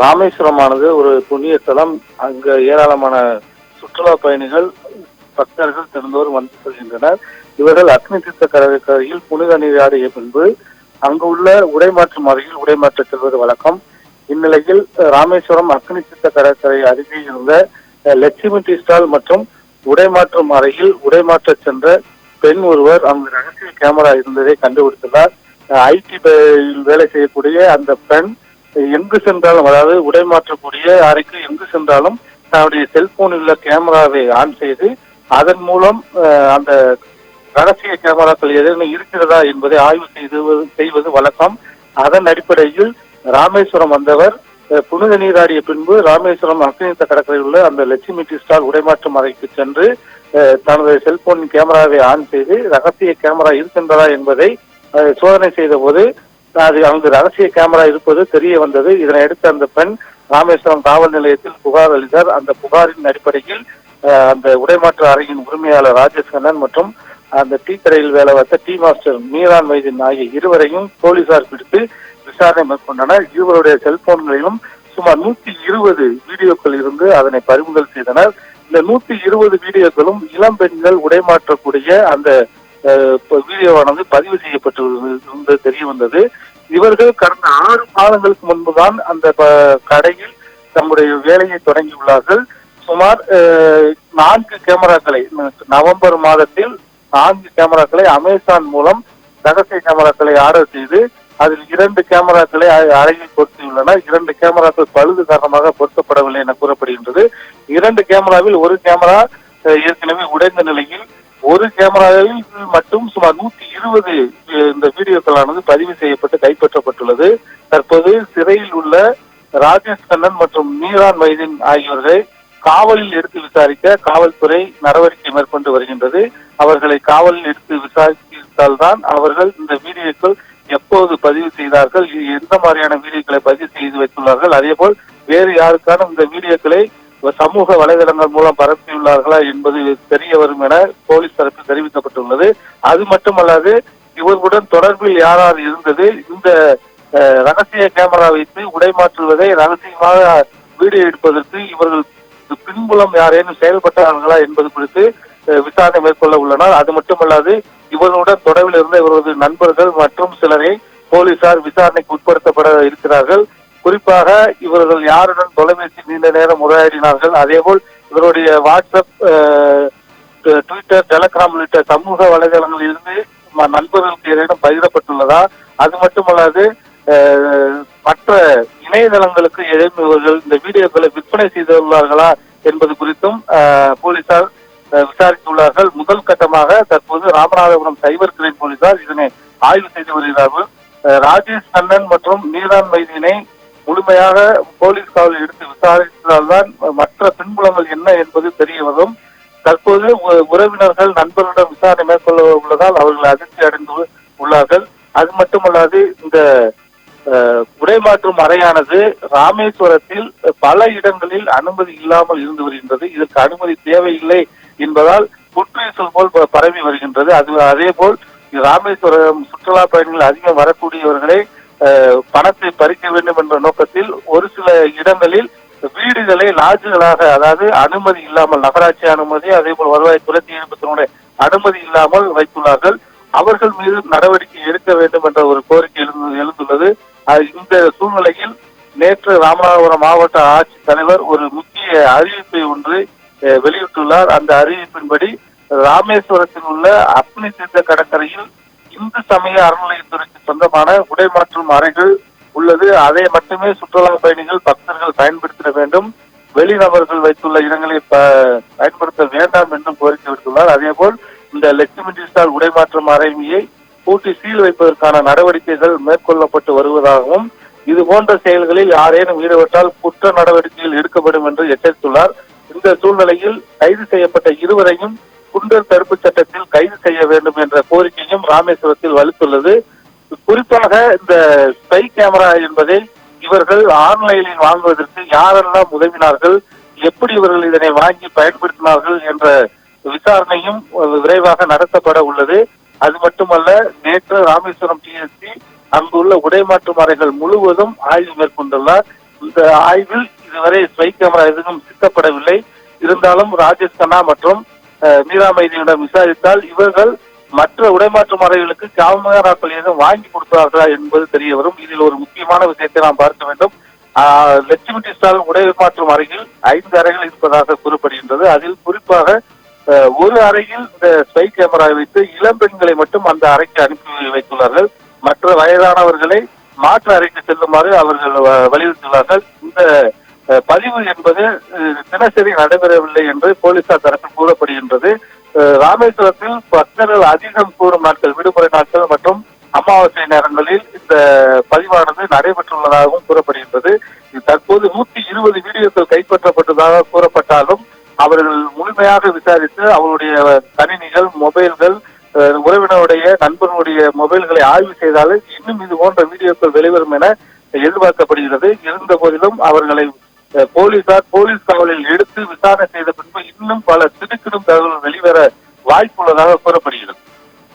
ராமேஸ்வரமானது ஒரு புண்ணிய ஸ்தலம். அங்க ஏராளமான சுற்றுலா பயணிகள், பக்தர்கள் தினந்தோறும் வந்து செல்கின்றனர். இவர்கள் அக்னி தீர்த்த கடற்கரையில் புனித நீராடிய பின்பு அங்கு உள்ள உடைமாற்றும் அறையில் உடைமாற்ற செல்வது வழக்கம். இந்நிலையில் ராமேஸ்வரம் அக்னி தீர்த்த கடற்கரை அருகே இருந்த லட்சுமி டீ ஸ்டால் மற்றும் உடைமாற்றும் அறையில் உடைமாற்ற சென்ற பெண் ஒருவர் அங்கு ரகசிய கேமரா இருந்ததை கண்டுபிடித்துள்ளார். ஐடி வேலை செய்யக்கூடிய அந்த பெண் எங்கு சென்றாலும், அதாவது உடைமாற்றக்கூடிய அறைக்கு எங்கு சென்றாலும் தன்னுடைய செல்போனில் உள்ள கேமராவை ஆன் செய்து அதன் மூலம் அந்த ரகசிய கேமராக்கள் எதுவும் இருக்கிறதா என்பதை ஆய்வு செய்வது வழக்கம். அதன் அடிப்படையில் ராமேஸ்வரம் வந்தவர் புனித நீராடிய பின்பு ராமேஸ்வரம் அக்னித்த கடற்கரையில் உள்ள அந்த லட்சுமி டீ ஸ்டால் உடைமாற்றும் அறைக்கு சென்று தனது செல்போனின் கேமராவை ஆன் செய்து ரகசிய கேமரா இருக்கின்றதா என்பதை சோதனை செய்த போது அது அங்கு ரகசிய கேமரா இருப்பது தெரிய வந்தது. இதனையடுத்து அந்த பெண் ராமேஸ்வரம் காவல் நிலையத்தில் புகார் அளித்தார். அந்த புகாரின் அடிப்படையில் அந்த உடைமாற்று அறையின் உரிமையாளர் ராஜேஷ் கண்ணன் மற்றும் அந்த டீ கடையில் வேலை பார்த்த டீ மாஸ்டர் மீரான் மைதீன் ஆகிய இருவரையும் போலீசார் பிடித்து விசாரணை மேற்கொண்டனர். இருவருடைய செல்போன்களிலும் சுமார் 120 வீடியோக்கள் இருந்து அதனை பறிமுதல் செய்தனர். இந்த 120 வீடியோக்களும் இளம் பெண்கள் உடைமாற்றக்கூடிய அந்த வீடியோவானது பதிவு செய்யப்பட்டிருந்தது தெரிய வந்தது. இவர்கள் கடந்த 6 மாதங்களுக்கு முன்புதான் அந்த கடையில் தம்முடைய வேலையை தொடங்கியுள்ளார்கள். சுமார் 4 கேமராக்களை நவம்பர் மாதத்தில் 4 கேமராக்களை அமேசான் மூலம் ரகசிய கேமராக்களை ஆர்டர் செய்து அதில் 2 கேமராக்களை அறையில் பொருத்தியுள்ளன. 2 கேமராக்கள் பழுது காரணமாக பொருத்தப்படவில்லை என கூறப்படுகின்றது. 2 கேமராவில் ஒரு கேமரா ஏற்கனவே உடைந்த நிலையில், ஒரு கேமராவில் மட்டும் சுமார் 120 இந்த வீடியோக்களானது பதிவு செய்யப்பட்டு கைப்பற்றப்பட்டுள்ளது. தற்போது சிறையில் உள்ள ராஜேஷ் கண்ணன் மற்றும் மீரான் மைதீன் ஆகியோர்களை காவலில் எடுத்து விசாரிக்க காவல்துறை நடவடிக்கை மேற்கொண்டு வருகின்றது. அவர்களை காவலில் எடுத்து விசாரித்தால்தான் அவர்கள் இந்த வீடியோக்கள் எப்போது பதிவு செய்தார்கள், எந்த மாதிரியான வீடியோக்களை பதிவு செய்து வைத்துள்ளார்கள், அதே போல் வேறு யாருக்கான இந்த வீடியோக்களை சமூக வலைதளங்கள் மூலம் பரப்பியுள்ளார்களா என்பது தெரிய வரும் என போலீஸ் தரப்பில் தெரிவிக்கப்பட்டுள்ளது. அது மட்டுமல்லாது இவர்களுடன் தொடர்பில் யார் யார் இருந்தது, இந்த ரகசிய கேமரா வைத்து உடைமாற்றுவதை ரகசியமாக வீடியோ எடுப்பதற்கு இவர்கள் பின்புலம் யாரேனும் செயல்பட்டார்களா என்பது குறித்து விசாரணை மேற்கொள்ள உள்ளனர். அது மட்டுமல்லாது இவர்களுடன் தொடர்பில் இருந்த இவரது நண்பர்கள் மற்றும் சிலரை போலீசார் விசாரணைக்கு உட்படுத்தப்பட இருக்கிறார்கள். குறிப்பாக இவர்கள் யாருடன் தொலைபேசி நீண்ட நேரம் உரையாடினார்கள், அதேபோல் இவருடைய வாட்ஸ்அப், ட்விட்டர், டெலகிராம் உள்ளிட்ட சமூக வலைதளங்களில் இருந்து நண்பர்களுக்கு ஏதேனும் பகிரப்பட்டுள்ளதா, அது மட்டுமல்லாது மற்ற இணையதளங்களுக்கு ஏதேனும் இவர்கள் இந்த வீடியோக்களை விற்பனை செய்துள்ளார்களா என்பது குறித்தும் போலீசார் விசாரித்துள்ளார்கள். முதல் கட்டமாக தற்போது ராமநாதபுரம் சைபர் கிரைம் போலீசார் இதனை ஆய்வு செய்து வருகிறார்கள். ராஜேஷ் கண்ணன் மற்றும் மீரான் மைதீனை முழுமையாக போலீஸ் காவலில் எடுத்து விசாரித்தால்தான் மற்ற பின்புலங்கள் என்ன என்பது தெரிய வரும். தற்போது உறவினர்கள் நண்பர்களிடம் விசாரணை மேற்கொள்ள உள்ளதால் அவர்கள் அதிர்ச்சி அடைந்து உள்ளார்கள். அது மட்டுமல்லாது இந்த உடைமாற்றும் அறையானது ராமேஸ்வரத்தில் பல இடங்களில் அனுமதி இல்லாமல் இருந்து வருகின்றது. இதற்கு அனுமதி தேவையில்லை என்பதால் புற்றுச்சல் போல் பரவி வருகின்றது. அதே போல் ராமேஸ்வரம் சுற்றுலா பயணிகள் அதிகம் வரக்கூடியவர்களை பணத்தை பறிக்க வேண்டும் என்ற நோக்கத்தில் ஒரு சில இடங்களில் வீடுகளை லாட்ஜுகளாக, அதாவது அனுமதி இல்லாமல், நகராட்சி அனுமதி, அதே போல் வருவாய்த்துறை தீயணைப்புத்துறையுடைய அனுமதி இல்லாமல் வைத்துள்ளார்கள். அவர்கள் மீது நடவடிக்கை எடுக்க வேண்டும் என்ற ஒரு கோரிக்கை எழுந்துள்ளது. இந்த சூழ்நிலையில் நேற்று ராமநாதபுரம் மாவட்ட ஆட்சித் தலைவர் ஒரு முக்கிய அறிவிப்பை ஒன்று வெளியிட்டுள்ளார். அந்த அறிவிப்பின்படி ராமேஸ்வரத்தில் உள்ள அக்னி தீர்த்த கடற்கரையில் இந்து சமய அறநிலையத்துறைக்கு சொந்தமான உடைமாற்றும் அறைகள் உள்ளது. அதை மட்டுமே சுற்றுலா பயணிகள், பக்தர்கள் பயன்படுத்த வேண்டும். வெளிநபர்கள் வைத்துள்ள இடங்களை பயன்படுத்த வேண்டாம் என்றும் கோரிக்கை விடுத்துள்ளார். அதேபோல் இந்த லட்சுமி டீ ஸ்டால் உடைமாற்றும் அறையை பூட்டி சீல் வைப்பதற்கான நடவடிக்கைகள் மேற்கொள்ளப்பட்டு வருவதாகவும், இது போன்ற செயல்களில் யாரேனும் ஈடுபட்டால் குற்ற நடவடிக்கைகள் எடுக்கப்படும் என்று எச்சரித்துள்ளார். இந்த சூழ்நிலையில் கைது செய்யப்பட்ட இருவரையும் குண்டர் தடுப்பு சட்டத்தில் கைது செய்ய வேண்டும் என்ற கோரிக்கையும் ராமேஸ்வரத்தில் வலுத்துள்ளது. குறிப்பாக இந்த ஸ்பை கேமரா என்பதை இவர்கள் ஆன்லைனில் வாங்குவதற்கு யாரெல்லாம் உதவினார்கள், எப்படி இவர்கள் இதனை வாங்கி பயன்படுத்தினார்கள் என்ற விசாரணையும் விரைவாக நடத்தப்பட உள்ளது. அது மட்டுமல்ல, நேற்று ராமேஸ்வரம் டிஎஸ்பி அங்குள்ள உடைமாற்றும் அறைகள் முழுவதும் ஆய்வு மேற்கொண்டுள்ளார். இந்த ஆய்வில் இதுவரை ஸ்பை கேமரா எதுவும் சிக்கப்படவில்லை. இருந்தாலும் ராஜேஷ் கண்ணா மற்றும் மீரா மைதியிடம் விசாரித்தால் இவர்கள் மற்ற உடைமாற்று அறைகளுக்கு கேமராக்கள் ஏதும் வாங்கி கொடுத்தார்களா என்பது தெரிய வரும். இதில் ஒரு முக்கியமான விஷயத்தை நாம் பார்க்க வேண்டும். லட்சுமி ஸ்டாலின் உடைமாற்றும் அறையில் 5 அறைகள் இருப்பதாக கூறப்படுகின்றது. அதில் குறிப்பாக ஒரு அறையில் இந்த ஸ்பை கேமரா வைத்து இளம் பெண்களை மட்டும் அந்த அறைக்கு அனுப்பி வைத்துள்ளார்கள். மற்ற வயதானவர்களை மாற்று அறைக்கு செல்லுமாறு அவர்கள் வலியுறுத்தியுள்ளார்கள். இந்த பதிவு என்பது தினசரி நடைபெறவில்லை என்று போலீசார் தரப்பில் கூறப்படுகின்றது. ராமேஸ்வரத்தில் பக்தர்கள் அதிகம் கூடும் நாட்கள், விடுமுறை நாட்கள் மற்றும் அமாவாசை நேரங்களில் இந்த பதிவானது நடைபெற்றுள்ளதாகவும் கூறப்படுகின்றது. தற்போது 120 வீடியோக்கள் கைப்பற்றப்பட்டதாக கூறப்பட்டாலும் அவர்கள் முழுமையாக விசாரித்து அவருடைய கணினிகள், மொபைல்கள், உறவினருடைய நண்பர்களுடைய மொபைல்களை ஆய்வு செய்தால் இன்னும் இது போன்ற வீடியோக்கள் வெளிவரும் என எதிர்பார்க்கப்படுகிறது. இருந்த போதிலும் அவர்களை போலீசார் போலீஸ் காவலில் எடுத்து விசாரணை செய்த பின்பு இன்னும் பல திடுக்கிடும் தகவல்கள் வெளிவர வாய்ப்புள்ளதாக கூறப்படுகிறது.